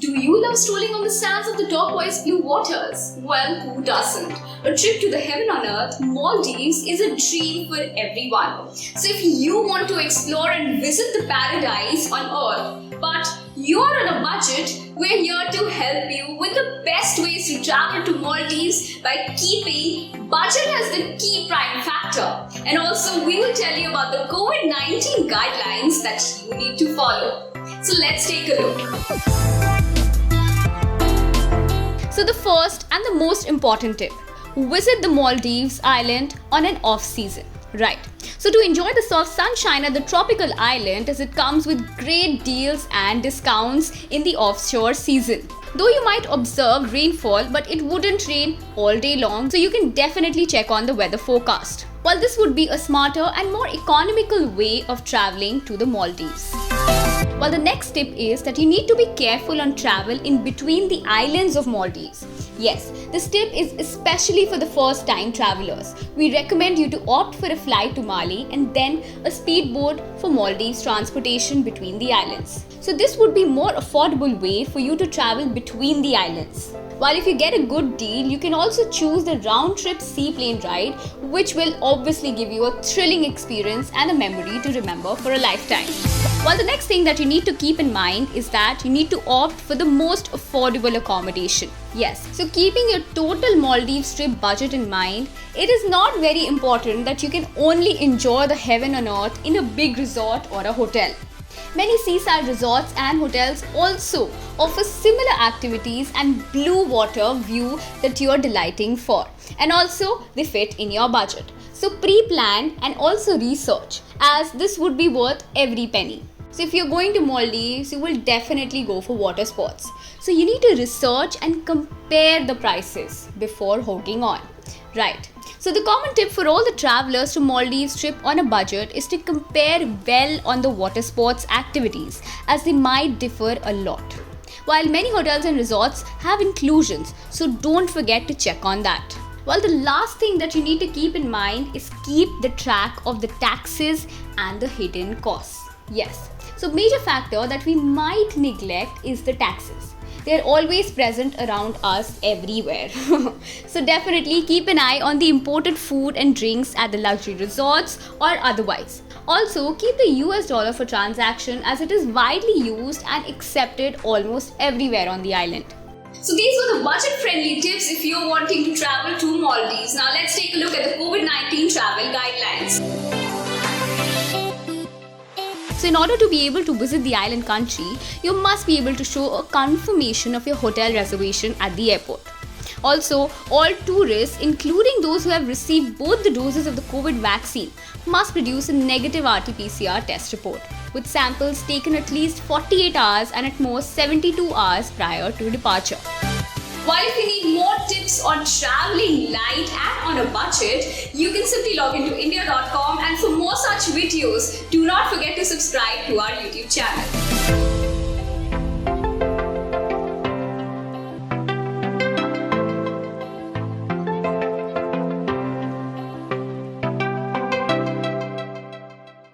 Do you love strolling on the sands of the turquoise blue waters? Well, who doesn't? A trip to the heaven on earth, Maldives, is a dream for everyone. So if you want to explore and visit the paradise on earth, but you are on a budget, we're here to help you with the best ways to travel to Maldives by keeping budget as the key prime factor. And also, we will tell you about the COVID-19 guidelines that you need to follow. So let's take a look. So the first and the most important tip, visit the Maldives island on an off season. Right. So to enjoy the soft sunshine at the tropical island, as it comes with great deals and discounts in the offshore season. Though you might observe rainfall, but it wouldn't rain all day long, so you can definitely check on the weather forecast. While this would be a smarter and more economical way of traveling to the Maldives. Well, the next tip is that you need to be careful on travel in between the islands of Maldives. Yes, this tip is especially for the first time travelers. We recommend you to opt for a flight to Mali and then a speedboat for Maldives transportation between the islands. So this would be more affordable way for you to travel between the islands. While if you get a good deal, you can also choose the round-trip seaplane ride, which will obviously give you a thrilling experience and a memory to remember for a lifetime. While the next thing that you need to keep in mind is that you need to opt for the most affordable accommodation. Yes, so keeping your total Maldives trip budget in mind, it is not very important that you can only enjoy the heaven on earth in a big resort or a hotel. Many seaside resorts and hotels also offer similar activities and blue water view that you are delighting for. And also, they fit in your budget. So pre-plan and also research, as this would be worth every penny. So if you're going to Maldives, you will definitely go for water sports. So you need to research and compare the prices before hogging on. Right. So the common tip for all the travelers to Maldives trip on a budget is to compare well on the water sports activities, as they might differ a lot. While many hotels and resorts have inclusions, so don't forget to check on that. While the last thing that you need to keep in mind is keep the track of the taxes and the hidden costs. Yes, so major factor that we might neglect is the taxes. They are always present around us everywhere. So definitely keep an eye on the imported food and drinks at the luxury resorts or otherwise. Also keep the US dollar for transaction, as it is widely used and accepted almost everywhere on the island. So these were the budget-friendly tips if you're wanting to travel to Maldives. Now let's take a look at the COVID-19 travel guidelines. So in order to be able to visit the island country, you must be able to show a confirmation of your hotel reservation at the airport. Also, all tourists, including those who have received both the doses of the COVID vaccine, must produce a negative RT-PCR test report, with samples taken at least 48 hours and at most 72 hours prior to departure. While if you need more tips on traveling light and on a budget, you can simply log into India.com, and for more such videos, do not forget to subscribe to our YouTube channel.